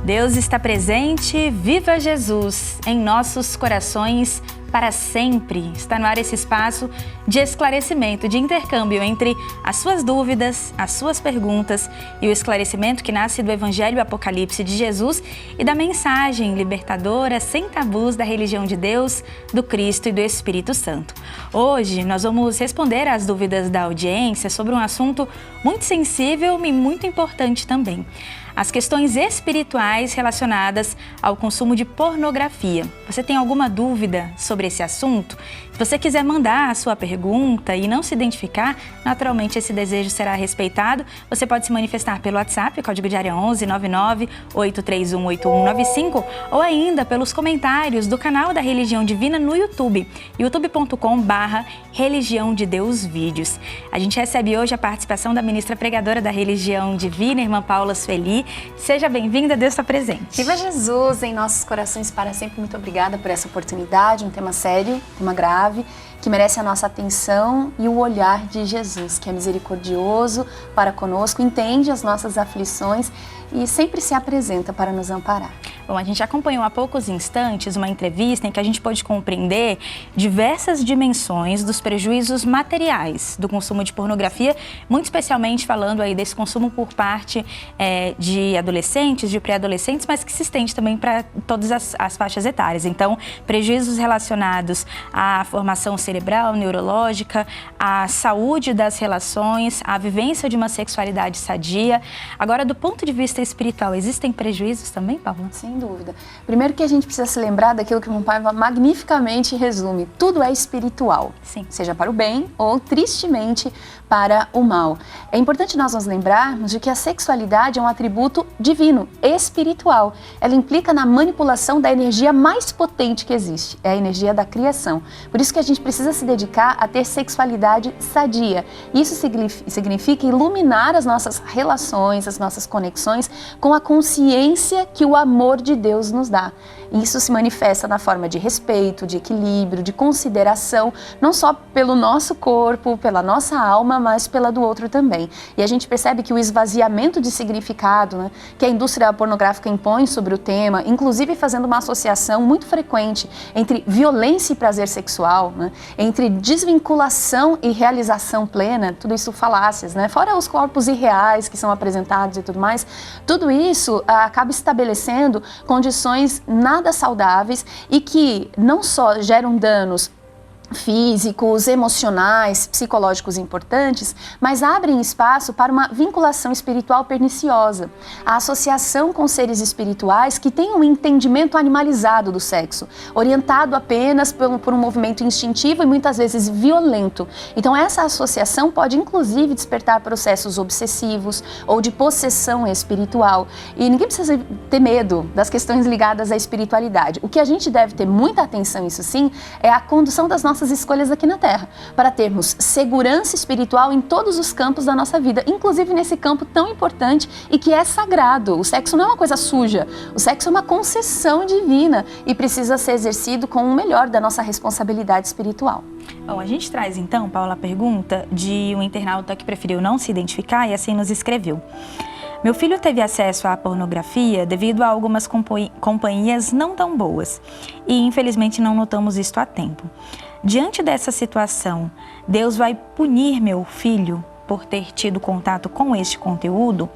Deus está presente, viva Jesus, em nossos corações para sempre. Está no ar esse espaço de esclarecimento, de intercâmbio entre as suas dúvidas, as suas perguntas e o esclarecimento que nasce do Evangelho e Apocalipse de Jesus e da mensagem libertadora, sem tabus, da religião de Deus, do Cristo e do Espírito Santo. Hoje nós vamos responder às dúvidas da audiência sobre um assunto muito sensível e muito importante também: as questões espirituais relacionadas ao consumo de pornografia. Você tem alguma dúvida sobre esse assunto? Se você quiser mandar a sua pergunta e não se identificar, naturalmente esse desejo será respeitado. Você pode se manifestar pelo WhatsApp, código de área 11 99 831 8195, ou ainda pelos comentários do canal da Religião Divina no YouTube, youtube.com/Religião de Deus Vídeos. A gente recebe hoje a participação da ministra pregadora da Religião Divina, irmã Paula Sueli. Seja bem-vinda, Deus está presente. Viva Jesus em nossos corações para sempre. Muito obrigada por essa oportunidade, um tema sério, um tema grave, que merece a nossa atenção e o olhar de Jesus, que é misericordioso para conosco, entende as nossas aflições e sempre se apresenta para nos amparar. Bom, a gente acompanhou há poucos instantes uma entrevista em que a gente pôde compreender diversas dimensões dos prejuízos materiais do consumo de pornografia, muito especialmente falando aí desse consumo por parte de adolescentes, de pré-adolescentes, mas que se estende também para todas as faixas etárias. Então, prejuízos relacionados à formação cerebral, neurológica, à saúde das relações, à vivência de uma sexualidade sadia. Agora, do ponto de vista espiritual, existem prejuízos também, Paula? Sem dúvida. Primeiro que a gente precisa se lembrar daquilo que o meu pai magnificamente resume: tudo é espiritual. Sim. Seja para o bem ou, tristemente, para o mal. É importante nós nos lembrarmos de que a sexualidade é um atributo divino, espiritual. Ela implica na manipulação da energia mais potente que existe, é a energia da criação. Por isso que a gente precisa se dedicar a ter sexualidade sadia. Isso significa iluminar as nossas relações, as nossas conexões com a consciência que o amor de Deus nos dá. Isso se manifesta na forma de respeito, de equilíbrio, de consideração, não só pelo nosso corpo, pela nossa alma, mas pela do outro também. E a gente percebe que o esvaziamento de significado, que a indústria pornográfica impõe sobre o tema, inclusive fazendo uma associação muito frequente entre violência e prazer sexual, entre desvinculação e realização plena, tudo isso falácias, fora os corpos irreais que são apresentados e tudo mais, tudo isso acaba estabelecendo condições nada saudáveis e que não só geram danos físicos, emocionais, psicológicos importantes, mas abrem espaço para uma vinculação espiritual perniciosa. A associação com seres espirituais que têm um entendimento animalizado do sexo, orientado apenas por um movimento instintivo e muitas vezes violento. Então essa associação pode inclusive despertar processos obsessivos ou de possessão espiritual. E ninguém precisa ter medo das questões ligadas à espiritualidade. O que a gente deve ter muita atenção, isso sim, é a condução das nossas escolhas aqui na Terra, para termos segurança espiritual em todos os campos da nossa vida, inclusive nesse campo tão importante e que é sagrado. O sexo não é uma coisa suja, o sexo é uma concessão divina e precisa ser exercido com o melhor da nossa responsabilidade espiritual. Bom, a gente traz então, Paula, a pergunta de um internauta que preferiu não se identificar e assim nos escreveu: meu filho teve acesso à pornografia devido a algumas companhias não tão boas e infelizmente não notamos isto a tempo. Diante dessa situação, Deus vai punir meu filho por ter tido contato com este conteúdo?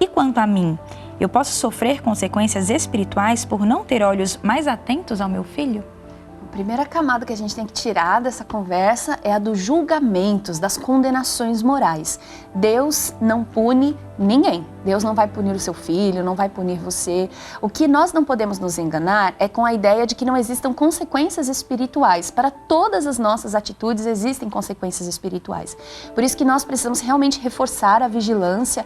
E quanto a mim, eu posso sofrer consequências espirituais por não ter olhos mais atentos ao meu filho? A primeira camada que a gente tem que tirar dessa conversa é a dos julgamentos, das condenações morais. Deus não pune ninguém. Deus não vai punir o seu filho, não vai punir você. O que nós não podemos nos enganar é com a ideia de que não existam consequências espirituais. Para todas as nossas atitudes existem consequências espirituais. Por isso que nós precisamos realmente reforçar a vigilância,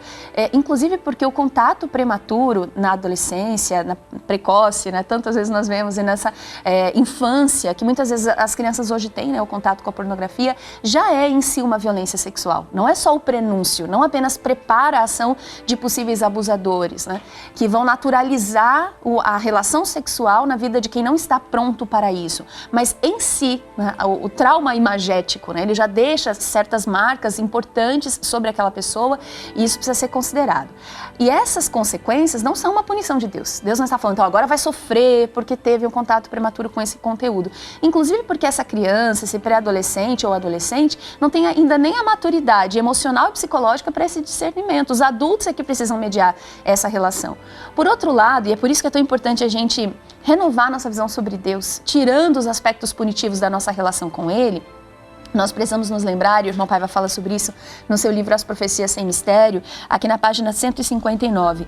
inclusive porque o contato prematuro na adolescência, na precoce, tantas vezes nós vemos e nessa infância, que muitas vezes as crianças hoje têm, o contato com a pornografia, já é em si uma violência sexual. Não é só o prenúncio, não apenas prepara a ação identificação de possíveis abusadores, né? Que vão naturalizar a relação sexual na vida de quem não está pronto para isso. Mas em si, né, o trauma imagético, né, ele já deixa certas marcas importantes sobre aquela pessoa e isso precisa ser considerado. E essas consequências não são uma punição de Deus. Deus não está falando, então agora vai sofrer porque teve um contato prematuro com esse conteúdo. Inclusive porque essa criança, esse pré-adolescente ou adolescente, não tem ainda nem a maturidade emocional e psicológica para esse discernimento. Os adultos é que precisam mediar essa relação. Por outro lado, e é por isso que é tão importante a gente renovar nossa visão sobre Deus, tirando os aspectos punitivos da nossa relação com Ele, nós precisamos nos lembrar, e o irmão Paiva fala sobre isso no seu livro As Profecias Sem Mistério, aqui na página 159.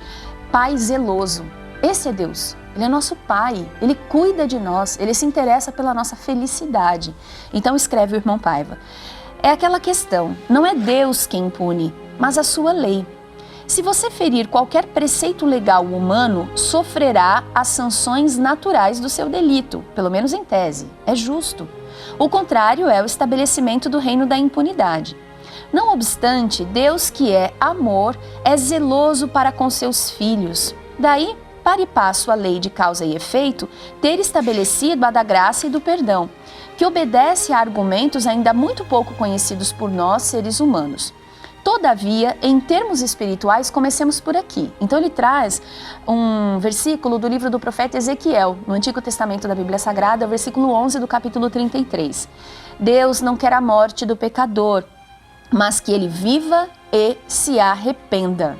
Pai zeloso. Esse é Deus. Ele é nosso Pai. Ele cuida de nós. Ele se interessa pela nossa felicidade. Então escreve o irmão Paiva. É aquela questão, não é Deus quem pune, mas a sua lei. Se você ferir qualquer preceito legal humano, sofrerá as sanções naturais do seu delito, pelo menos em tese. É justo. O contrário é o estabelecimento do reino da impunidade. Não obstante, Deus, que é amor, é zeloso para com seus filhos. Daí, para e passo a lei de causa e efeito, ter estabelecido a da graça e do perdão, que obedece a argumentos ainda muito pouco conhecidos por nós, seres humanos. Todavia, em termos espirituais, comecemos por aqui. Então ele traz um versículo do livro do profeta Ezequiel, no Antigo Testamento da Bíblia Sagrada, o versículo 11 do capítulo 33. Deus não quer a morte do pecador, mas que ele viva e se arrependa.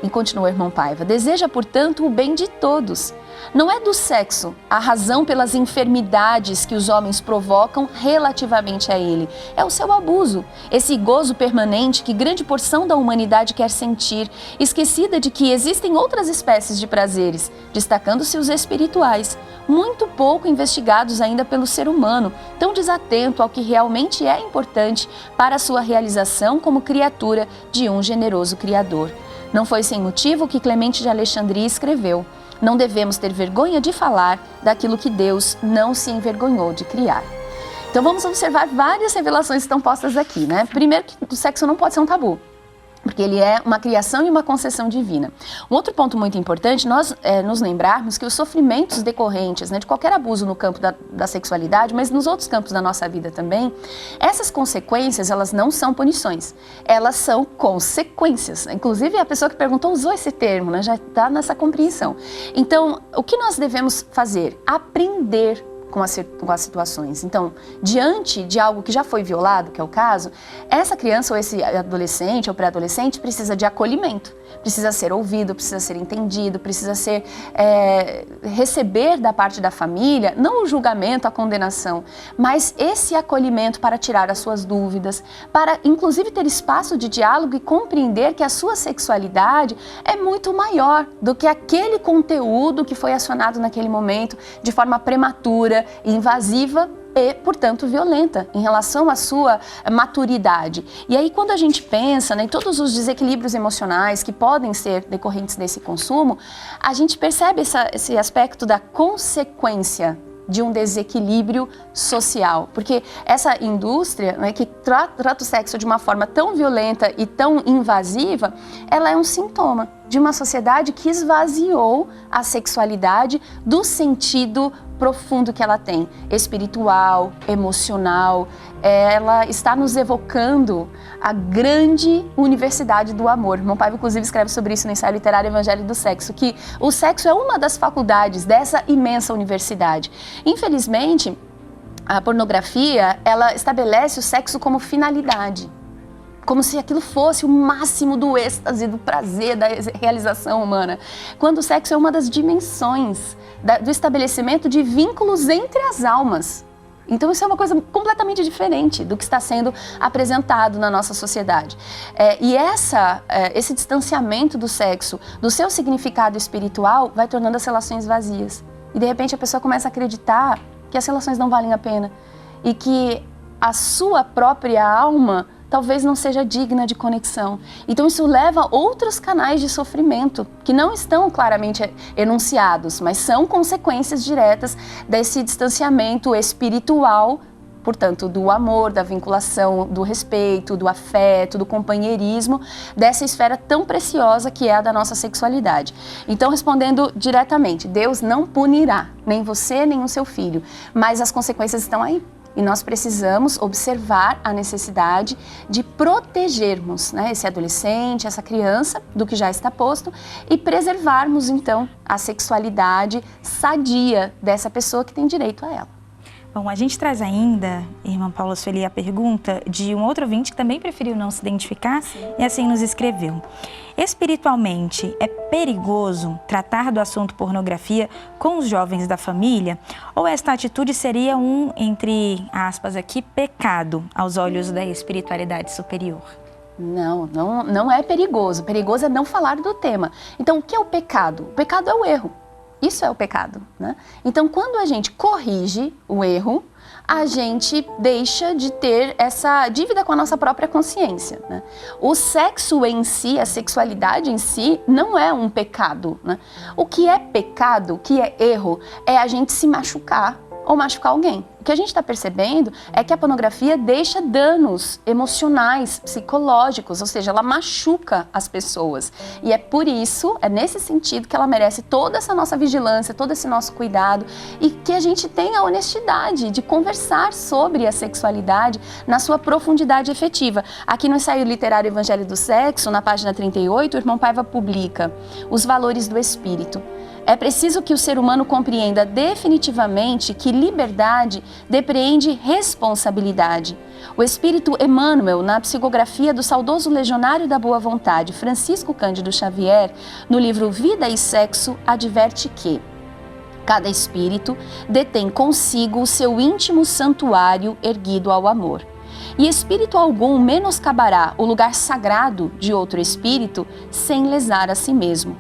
E continua o irmão Paiva, deseja, portanto, o bem de todos. Não é do sexo a razão pelas enfermidades que os homens provocam relativamente a ele. É o seu abuso, esse gozo permanente que grande porção da humanidade quer sentir, esquecida de que existem outras espécies de prazeres, destacando-se os espirituais, muito pouco investigados ainda pelo ser humano, tão desatento ao que realmente é importante para a sua realização como criatura de um generoso Criador. Não foi sem motivo que Clemente de Alexandria escreveu: não devemos ter vergonha de falar daquilo que Deus não se envergonhou de criar. Então vamos observar várias revelações que estão postas aqui, né? Primeiro, que o sexo não pode ser um tabu, porque ele é uma criação e uma concessão divina. Um outro ponto muito importante, nós nos lembrarmos que os sofrimentos decorrentes, né, de qualquer abuso no campo da sexualidade, mas nos outros campos da nossa vida também, essas consequências, elas não são punições, elas são consequências. Inclusive, a pessoa que perguntou usou esse termo, né, já está nessa compreensão. Então, o que nós devemos fazer? Aprender com as situações. Então, diante de algo que já foi violado, que é o caso, essa criança ou esse adolescente ou pré-adolescente precisa de acolhimento, precisa ser ouvido, precisa ser entendido, precisa ser receber da parte da família, não o julgamento, a condenação, mas esse acolhimento para tirar as suas dúvidas, para inclusive ter espaço de diálogo e compreender que a sua sexualidade é muito maior do que aquele conteúdo que foi acionado naquele momento de forma prematura, invasiva e, portanto, violenta em relação à sua maturidade. E aí, quando a gente pensa, né, em todos os desequilíbrios emocionais que podem ser decorrentes desse consumo, a gente percebe esse aspecto da consequência de um desequilíbrio social. Porque essa indústria, né, que trata o sexo de uma forma tão violenta e tão invasiva, ela é um sintoma de uma sociedade que esvaziou a sexualidade do sentido profundo que ela tem, espiritual, emocional. Ela está nos evocando a grande universidade do amor. Irmão Paiva, inclusive, escreve sobre isso no ensaio literário Evangelho do Sexo, que o sexo é uma das faculdades dessa imensa universidade. Infelizmente, a pornografia, ela estabelece o sexo como finalidade, como se aquilo fosse o máximo do êxtase, do prazer, da realização humana. Quando o sexo é uma das dimensões do estabelecimento de vínculos entre as almas. Então isso é uma coisa completamente diferente do que está sendo apresentado na nossa sociedade. E esse distanciamento do sexo, do seu significado espiritual, vai tornando as relações vazias. E de repente a pessoa começa a acreditar que as relações não valem a pena e que a sua própria alma talvez não seja digna de conexão. Então isso leva a outros canais de sofrimento que não estão claramente enunciados, mas são consequências diretas desse distanciamento espiritual portanto, do amor, da vinculação, do respeito, do afeto, do companheirismo, dessa esfera tão preciosa que é a da nossa sexualidade. Então, respondendo diretamente, Deus não punirá nem você, nem o seu filho, mas as consequências estão aí. E nós precisamos observar a necessidade de protegermos, né, esse adolescente, essa criança, do que já está posto e preservarmos, então, a sexualidade sadia dessa pessoa que tem direito a ela. Bom, a gente traz ainda, irmã Paula Sueli, a pergunta de um outro ouvinte que também preferiu não se identificar. Sim. E assim nos escreveu. Espiritualmente, é perigoso tratar do assunto pornografia com os jovens da família? Ou esta atitude seria um, entre aspas aqui, pecado aos olhos da espiritualidade superior? Não é perigoso. Perigoso é não falar do tema. Então, o que é o pecado? O pecado é o erro. Isso é o pecado, né? Então, quando a gente corrige o erro, a gente deixa de ter essa dívida com a nossa própria consciência, né? O sexo em si, a sexualidade em si, não é um pecado, né? O que é pecado, o que é erro, é a gente se machucar ou machucar alguém. O que a gente está percebendo é que a pornografia deixa danos emocionais, psicológicos, ou seja, ela machuca as pessoas. E é por isso, é nesse sentido que ela merece toda essa nossa vigilância, todo esse nosso cuidado e que a gente tenha a honestidade de conversar sobre a sexualidade na sua profundidade efetiva. Aqui no ensaio literário Evangelho do Sexo, na página 38, o irmão Paiva publica os valores do espírito. É preciso que o ser humano compreenda definitivamente que liberdade depreende responsabilidade. O espírito Emmanuel, na psicografia do saudoso legionário da boa vontade, Francisco Cândido Xavier, no livro Vida e Sexo, adverte que cada espírito detém consigo o seu íntimo santuário erguido ao amor. E espírito algum menoscabará o lugar sagrado de outro espírito sem lesar a si mesmo.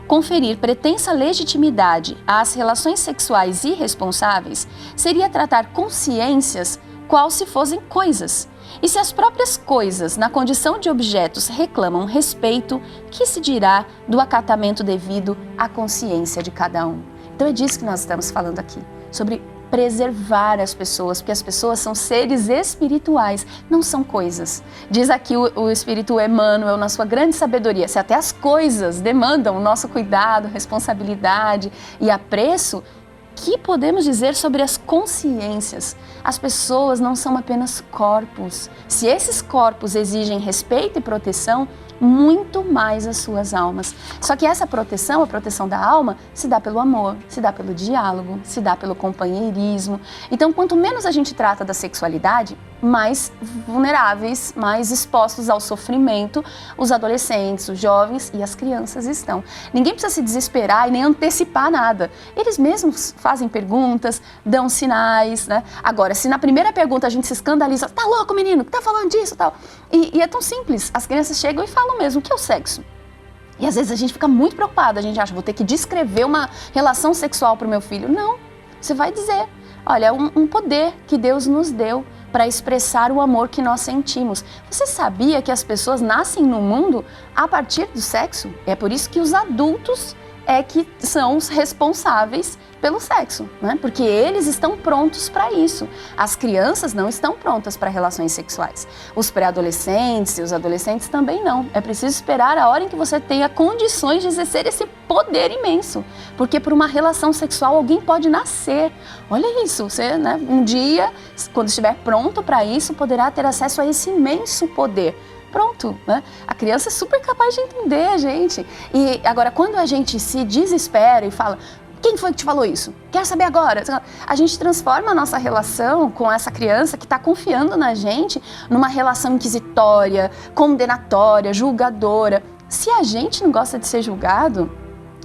Conferir pretensa legitimidade às relações sexuais irresponsáveis seria tratar consciências qual se fossem coisas. E se as próprias coisas, na condição de objetos, reclamam respeito, que se dirá do acatamento devido à consciência de cada um? Então é disso que nós estamos falando aqui, sobre preservar as pessoas, porque as pessoas são seres espirituais, não são coisas. Diz aqui o espírito Emmanuel, na sua grande sabedoria, se até as coisas demandam o nosso cuidado, responsabilidade e apreço, que podemos dizer sobre as consciências? As pessoas não são apenas corpos. Se esses corpos exigem respeito e proteção, muito mais as suas almas. Só que essa proteção, a proteção da alma, se dá pelo amor, se dá pelo diálogo, se dá pelo companheirismo. Então, quanto menos a gente trata da sexualidade, mais vulneráveis, mais expostos ao sofrimento, os adolescentes, os jovens e as crianças estão. Ninguém precisa se desesperar e nem antecipar nada. Eles mesmos fazem perguntas, dão sinais, né? Agora, se na primeira pergunta a gente se escandaliza, tá louco, menino, que tá falando disso e tal? E é tão simples, as crianças chegam e falam mesmo, o que é o sexo? E às vezes a gente fica muito preocupada, a gente acha, vou ter que descrever uma relação sexual para o meu filho. Não, você vai dizer, olha, é um poder que Deus nos deu para expressar o amor que nós sentimos. Você sabia que as pessoas nascem no mundo a partir do sexo? É por isso que os adultos é que são os responsáveis pelo sexo, né? Porque eles estão prontos para isso. As crianças não estão prontas para relações sexuais. Os pré-adolescentes e os adolescentes também não. É preciso esperar a hora em que você tenha condições de exercer esse poder imenso. Porque por uma relação sexual alguém pode nascer. Olha isso, você, né, um dia, quando estiver pronto para isso, poderá ter acesso a esse imenso poder. Pronto, né? A criança é super capaz de entender, gente. E agora, quando a gente se desespera e fala, quem foi que te falou isso? Quer saber agora? A gente transforma a nossa relação com essa criança que está confiando na gente numa relação inquisitória, condenatória, julgadora. Se a gente não gosta de ser julgado,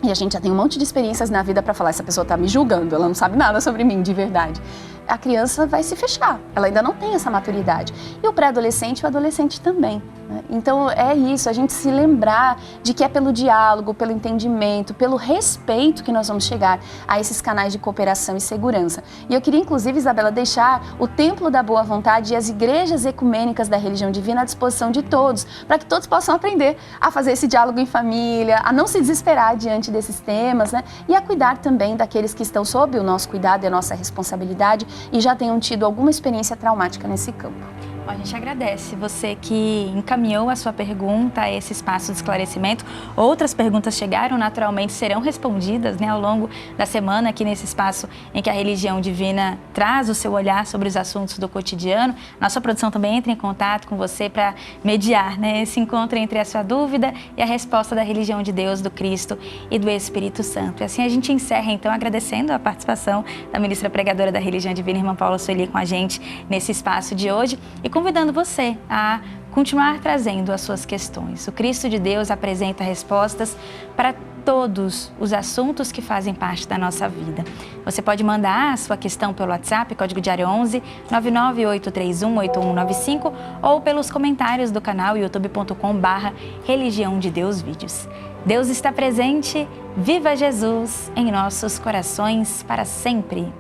e a gente já tem um monte de experiências na vida para falar, essa pessoa está me julgando, ela não sabe nada sobre mim de verdade. A criança vai se fechar, ela ainda não tem essa maturidade. E o pré-adolescente e o adolescente também, né? Então é isso, a gente se lembrar de que é pelo diálogo, pelo entendimento, pelo respeito que nós vamos chegar a esses canais de cooperação e segurança. E eu queria inclusive, Isabela, deixar o Templo da Boa Vontade e as igrejas ecumênicas da religião divina à disposição de todos, para que todos possam aprender a fazer esse diálogo em família, a não se desesperar diante desses temas, né? E a cuidar também daqueles que estão sob o nosso cuidado e a nossa responsabilidade, e já tenham tido alguma experiência traumática nesse campo. A gente agradece você que encaminhou a sua pergunta a esse espaço de esclarecimento. Outras perguntas chegaram, naturalmente serão respondidas, né, ao longo da semana aqui nesse espaço em que a religião divina traz o seu olhar sobre os assuntos do cotidiano. Nossa produção também entra em contato com você para mediar, né, esse encontro entre a sua dúvida e a resposta da religião de Deus, do Cristo e do Espírito Santo. E assim a gente encerra então agradecendo a participação da ministra pregadora da religião divina, irmã Paula Sueli, com a gente nesse espaço de hoje e convidando você a continuar trazendo as suas questões. O Cristo de Deus apresenta respostas para todos os assuntos que fazem parte da nossa vida. Você pode mandar a sua questão pelo WhatsApp, código diário 11 998318195 ou pelos comentários do canal youtube.com/Religião de Deus Vídeos. Deus está presente, viva Jesus em nossos corações para sempre.